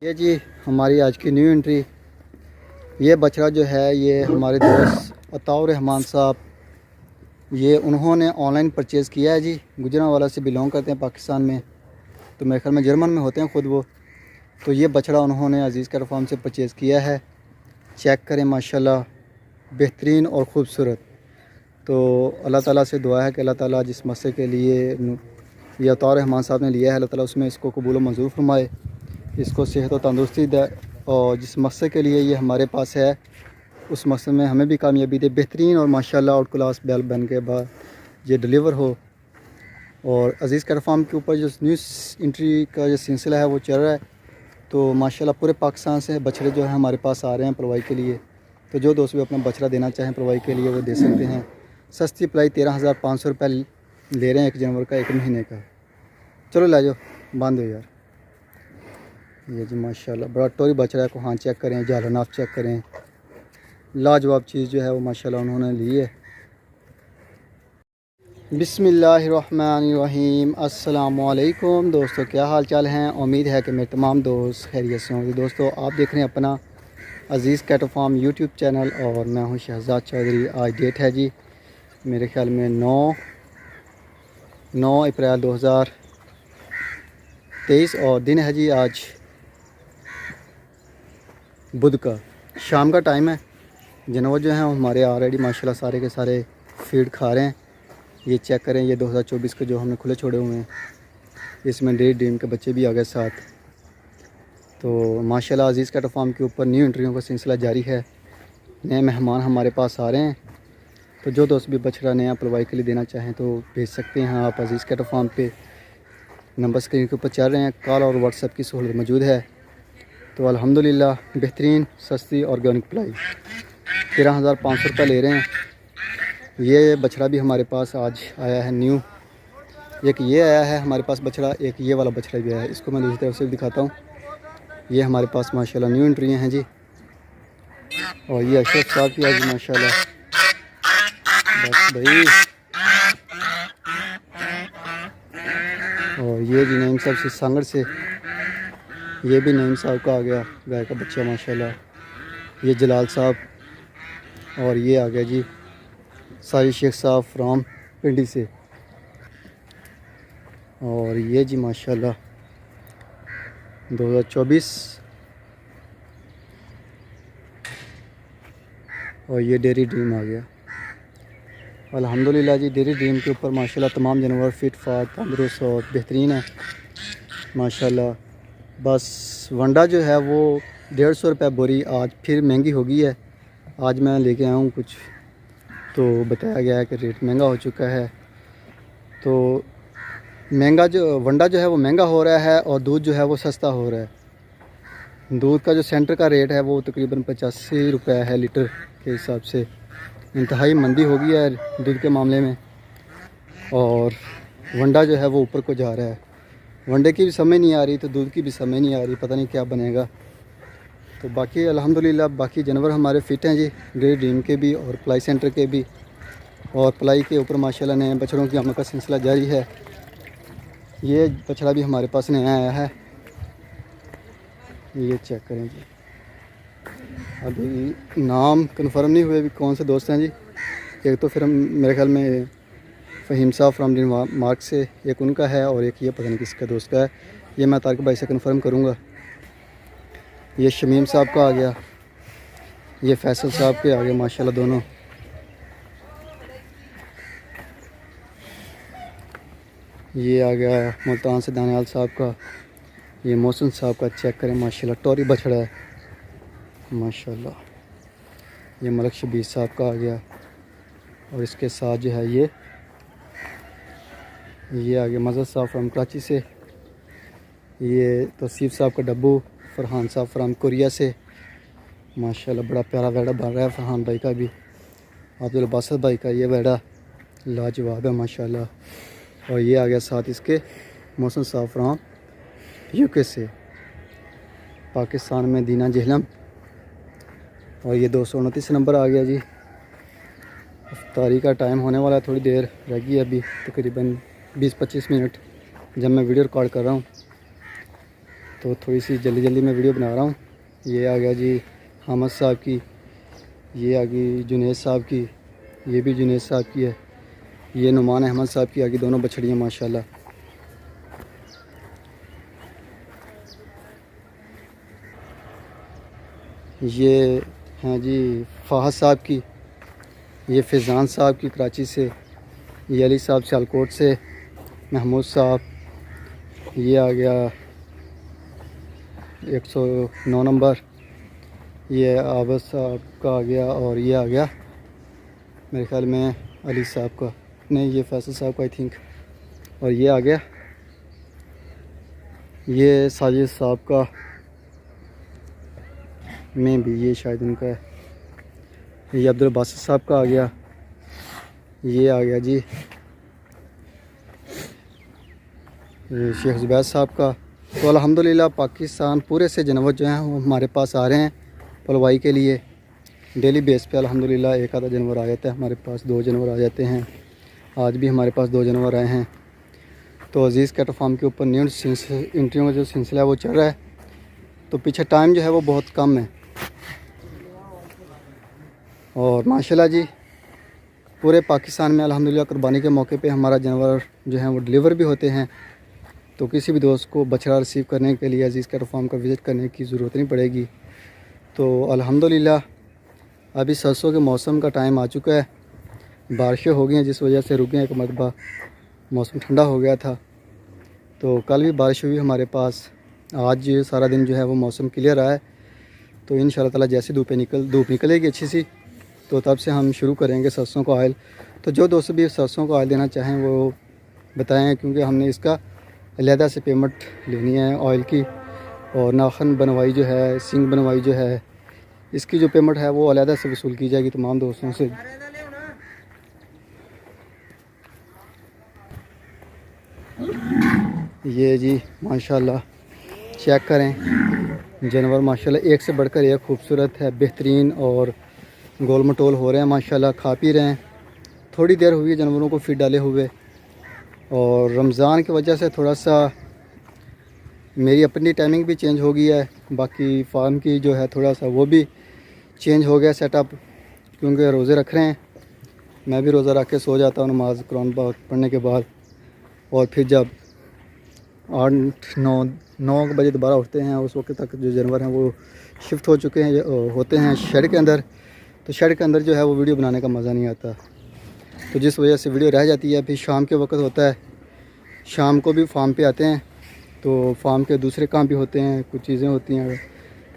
ये जी हमारी आज की न्यू एंट्री। ये बछड़ा जो है ये हमारे दोस्त अताउर रहमान साहब, ये उन्होंने ऑनलाइन परचेज़ किया है जी। गुजरांवाला से बिलोंग करते हैं पाकिस्तान में, तो मेरे ख्याल में जर्मन में होते हैं ख़ुद वो। तो ये बछड़ा उन्होंने अजीज़ कैटल फार्म से परचेज़ किया है। चेक करें माशाल्लाह, बेहतरीन और ख़ूबसूरत। तो अल्लाह ताला से दुआ है कि अल्लाह ताला जिस मसले के लिए ये अताउर रहमान साहब ने लिया है, अल्लाह ताला उसमें इसको कबूल मंजूर फरमाए, इसको सेहत और तंदुरुस्ती दे, और जिस मकसद के लिए ये हमारे पास है उस मकसद में हमें भी कामयाबी दे। बेहतरीन और माशाल्लाह आउट क्लास बैल बन के बाद ये डिलीवर हो। और अजीज़ कैटल फार्म के ऊपर जो न्यूज़ एंट्री का जो सिलसिला है वो चल रहा है, तो माशाल्लाह पूरे पाकिस्तान से बछड़े जो है हमारे पास आ रहे हैं पलवाई के लिए। तो जो दोस्त भी अपना बछड़ा देना चाहें पलवाई के लिए वो दे सकते हैं। सस्ती पलाई 13,500 रुपये ले रहे हैं 1 जनवरी का, 1 महीने का। चलो ला जाओ, बांध दो यार। ये जी माशाल्लाह बड़ा टोरी बछड़ा है को, हाँ चेक करें, जाला नाप चेक करें, लाजवाब चीज़ जो है वो माशाल्लाह उन्होंने ली है। बिस्मिल्लाहिर्रहमानिर्रहीम। अस्सलामुअलैकुम दोस्तों, क्या हाल चाल हैं? उम्मीद है कि मेरे तमाम दोस्त खैरियत से होंगे। दोस्तों आप देख रहे हैं अपना अजीज़ कैटल फार्म यूट्यूब चैनल और मैं हूं शहजाद चौधरी। आज डेट है जी मेरे ख्याल में 9 अप्रैल 2023 और दिन है जी आज बुध का, शाम का टाइम है। जानवर जो हैं हमारे ऑलरेडी माशाल्लाह सारे के सारे फीड खा रहे हैं। ये चेक करें, ये 2024 के जो हमने खुले छोड़े हुए हैं, इसमें डेढ़ ड्रीम के बच्चे भी आ गए साथ। तो माशाल्लाह अजीज़ कैटल फार्म के ऊपर न्यू एंट्रियों का सिलसिला जारी है। नए मेहमान हमारे पास आ रहे हैं, तो जो दोस्त भी बछड़ा नया पलवाई के लिए देना चाहें तो भेज सकते हैं आप अजीज़ कैटल फार्म पे। नंबर स्क्रीन के ऊपर चल रहे हैं, कॉल और व्हाट्सएप की सहूलत मौजूद है। तो अल्हम्दुलिल्लाह बेहतरीन सस्ती ऑर्गेनिक पलाई 13,500 रुपये ले रहे हैं। ये बछड़ा भी हमारे पास आज आया है न्यू। एक ये आया है हमारे पास बछड़ा, एक ये वाला बछड़ा भी आया है। इसको मैं दूसरी तरफ से भी दिखाता हूँ। ये हमारे पास माशाल्लाह न्यू एंट्रियाँ हैं जी। और ये अशरफ साहब की आज माशाल्लाह, बस भाई। और ये जी नईम साहब से सांगड़ से, ये भी नईम साहब का आ गया गाय का बच्चा माशाल्लाह। ये जलाल साहब, और ये आ गया जी साजिद शेख साहब फ्राम पिंडी से। और ये जी माशाल्लाह 2024। और ये डेरी ड्रीम आ गया। अल्हम्दुलिल्लाह जी डेरी ड्रीम के ऊपर माशाल्लाह तमाम जानवर फिट फाट तंदुरुस्त और बेहतरीन है माशाल्लाह। बस वंडा जो है वो 150 रुपये बोरी आज फिर महंगी हो गई है। आज मैं लेके आया हूँ कुछ, तो बताया गया है कि रेट महंगा हो चुका है। तो महंगा जो वंडा जो है वो महंगा हो रहा है और दूध जो है वो सस्ता हो रहा है। दूध का जो सेंटर का रेट है वो तकरीबन 85 रुपये है लीटर के हिसाब से। इंतहाई मंदी हो गई है दूध के मामले में, और वंडा जो है वो ऊपर को जा रहा है। वंडे की भी समझ नहीं आ रही तो दूध की भी समझ नहीं आ रही, पता नहीं क्या बनेगा। तो बाकी अल्हम्दुलिल्लाह बाकी जानवर हमारे फिट हैं जी, डेरी ड्रीम के भी और पलाई सेंटर के भी। और पलाई के ऊपर माशाल्लाह नए बछड़ों की आमद का सिलसिला जारी है। ये बछड़ा भी हमारे पास नया आया है, ये चेक करें जी। अभी नाम कंफर्म नहीं हुए भी कौन से दोस्त हैं जी। एक तो फिर हम मेरे ख्याल में फ़हीम साहब फ्राम डेनमार्क से, एक उनका है और एक ये पता नहीं किसका दोस्त का है। ये मैं तारिक भाई से कंफर्म करूँगा। ये शमीम साहब का आ गया, ये फैसल साहब के आ गए माशाल्लाह दोनों। ये आ गया मुल्तान से दानियाल साहब का, ये मोहसिन साहब का। चेक करें माशाल्लाह टोरी बछड़ा है माशाल्लाह। ये मलक शबीर साहब का आ गया, और इसके साथ जो है ये आ गया मज़हर साहब फ्राम कराची से। ये तौसीफ़ साहब का डब्बू, फ़रहान साहब फ्राम कोरिया से माशाल्लाह। बड़ा प्यारा वेड़ा बन रहा है फ़रहान भाई का भी, अब्दुल बासित भाई का। ये वेड़ा लाजवाब है माशाल्लाह। और ये आ गया साथ इसके मोहसिन साहब फ्राम यूके से, पाकिस्तान में दीना जहलम। और ये 229 नंबर आ गया जी। इफ्तारी का टाइम होने वाला है, थोड़ी देर रह गई है अभी, तकरीबन 20-25 मिनट जब मैं वीडियो रिकॉर्ड कर रहा हूँ। तो थोड़ी सी जल्दी जल्दी मैं वीडियो बना रहा हूँ। ये आ गया जी हामिद साहब की, ये आ गई जुनैद साहब की, ये भी जुनैद साहब की है, ये नुमान अहमद साहब की आ गई, दोनों बछड़ियाँ माशाल्लाह। ये हैं जी फ़ाहद साहब की, ये फैज़ान साहब की कराची से, ये अली साहब सियालकोट से, महमूद साहब, ये आ गया 109 नंबर, ये आबद साहब का आ गया, और ये आ गया मेरे ख्याल में अली साहब का, नहीं ये फैसल साहब का आई थिंक, और ये आ गया ये साजिद साहब का में भी, ये शायद उनका है, ये अब्दुल बासित साहब का आ गया, ये आ गया जी शेख ज़ुबैर साहब का। तो अल्हम्दुलिल्लाह पाकिस्तान पूरे से जानवर जो हैं वो हमारे पास आ रहे हैं पलवाई के लिए। डेली बेस पे अल्हम्दुलिल्लाह एक आधा जानवर आ जाता है हमारे पास, 2 जानवर आ जाते हैं। आज भी हमारे पास 2 जानवर आए हैं। तो अज़ीज़ कैटल फार्म के ऊपर न्यू इंट्रियों का जो सिलसिला है वो चल रहा है। तो पीछे टाइम जो है वो बहुत कम है, और माशाल्लाह जी पूरे पाकिस्तान में अल्हम्दुलिल्लाह कुर्बानी के मौके पे हमारा जानवर जो है वो डिलीवर भी होते हैं। तो किसी भी दोस्त को बछड़ा रिसीव करने के लिए अज़ीज़ कैटल फार्म का विज़िट करने की ज़रूरत नहीं पड़ेगी। तो अल्हम्दुलिल्लाह अभी सरसों के मौसम का टाइम आ चुका है, बारिशें हो गई हैं जिस वजह से रुक गए एक मरतबा, मौसम ठंडा हो गया था। तो कल भी बारिश हुई हमारे पास, आज सारा दिन जो है वो मौसम क्लियर आया है। तो इंशाल्लाह ताला जैसे धूप निकलेगी अच्छी सी, तो तब से हम शुरू करेंगे सरसों का ऑयल। तो जो दोस्त भी सरसों का ऑयल देना चाहें वो बताएं, क्योंकि हमने इसका अलहदा से पेमेंट लेनी है ऑयल की, और नाखन बनवाई जो है, सिंग बनवाई जो है, इसकी जो पेमेंट है वो अलहदा से वसूल की जाएगी तमाम दोस्तों से। ये जी माशाल्लाह चेक करें, जानवर माशाल्लाह एक से बढ़कर एक खूबसूरत है, बेहतरीन और गोल मटोल हो रहे हैं माशाल्लाह, खा पी रहे हैं। थोड़ी देर हुई है जानवरों को फीड डाले हुए, और रमज़ान की वजह से थोड़ा सा मेरी अपनी टाइमिंग भी चेंज हो गई है, बाकी फार्म की जो है थोड़ा सा वो भी चेंज हो गया सेटअप, क्योंकि रोज़े रख रहे हैं। मैं भी रोज़ा रख के सो जाता हूँ नमाज कुरान पाक पढ़ने के बाद, और फिर जब 8-9 बजे दोबारा उठते हैं, उस वक्त तक जो जानवर हैं वो शिफ्ट हो चुके हैं, होते हैं शेड के अंदर। तो शेड के अंदर जो है वो वीडियो बनाने का मज़ा नहीं आता, तो जिस वजह से वीडियो रह जाती है। फिर शाम के वक्त होता है, शाम को भी फार्म पे आते हैं, तो फार्म के दूसरे काम भी होते हैं, कुछ चीज़ें होती हैं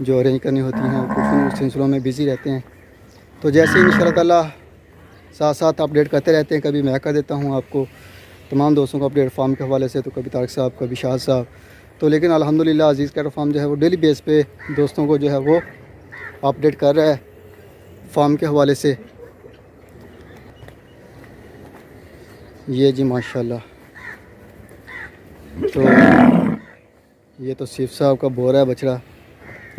जो अरेंज करनी होती हैं, कुछ सिलसिलों में बिज़ी रहते हैं। तो जैसे ही इंशाअल्लाह ताला साथ साथ अपडेट करते रहते हैं, कभी मैं कर देता हूँ आपको तमाम दोस्तों को अपडेट फार्म के हवाले से, तो कभी तारक साहब, कभी शाह साहब। तो लेकिन अल्हम्दुलिल्लाह अज़ीज़ कैटल फार्म जो है वो डेली बेस पे दोस्तों को जो है वो अपडेट कर रहा है फार्म के हवाले से। ये जी माशाल्लाह, तो ये तो सिफ साहब का बोरा है, बछड़ा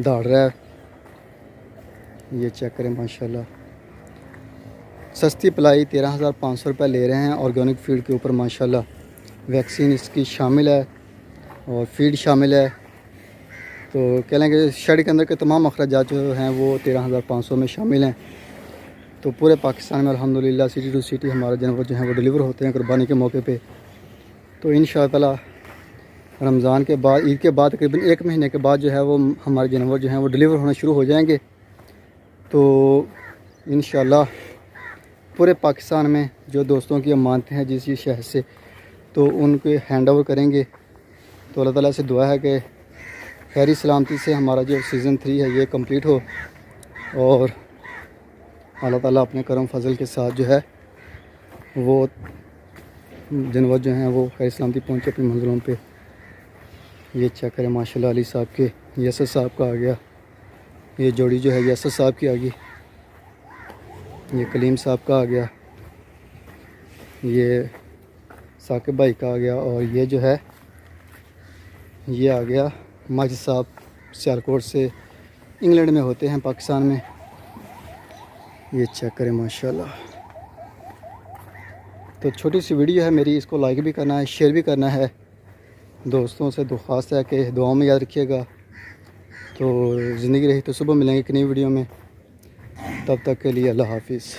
दौड़ रहा है, ये चेक करें माशाल्लाह। सस्ती पलाई 13,500 रुपये ले रहे हैं ऑर्गेनिक फीड के ऊपर माशाल्लाह। वैक्सीन इसकी शामिल है और फीड शामिल है। तो कह लें कि शेड के अंदर के तमाम अखराजात जो हैं वो 13,500 में शामिल हैं। तो पूरे पाकिस्तान में अल्हम्दुलिल्लाह सिटी टू सिटी हमारे जानवर जो हैं वो डिलीवर होते हैं कुर्बानी के मौके पे। तो इंशाअल्लाह रमज़ान के बाद, ईद के बाद तकरीबन 1 महीने के बाद जो है वो हमारे जानवर जो हैं वो डिलीवर होना शुरू हो जाएंगे। तो इंशाअल्लाह पूरे पाकिस्तान में जो दोस्तों की हम मानते हैं जिस शहर से, तो उनके हैंड ओवर करेंगे। तो अल्लाह ताला से दुआ है कि खैरी सलामती से हमारा जो सीज़न 3 है ये कंप्लीट हो, और अल्लाह ताला अपने करम फजल के साथ जो है वो जानवर जो हैं वो खैरी सलामती पहुँचे अपनी मंजिलों पे। ये चेक करें माशाल्लाह, अली साहब के यसर साहब का आ गया, ये जोड़ी जो है यसर साहब की आ गई, ये कलीम साहब का आ गया, ये साकिब भाई का आ गया, और ये जो है ये आ गया माजिद साहब सियालकोट से, इंग्लैंड में होते हैं पाकिस्तान में। ये चेक करें माशाल्लाह। तो छोटी सी वीडियो है मेरी, इसको लाइक भी करना है, शेयर भी करना है, दोस्तों से दरख्वास्त है कि दुआओं में याद रखिएगा। तो ज़िंदगी रही तो सुबह मिलेंगे एक नई वीडियो में, तब तक के लिए अल्लाह हाफिज़।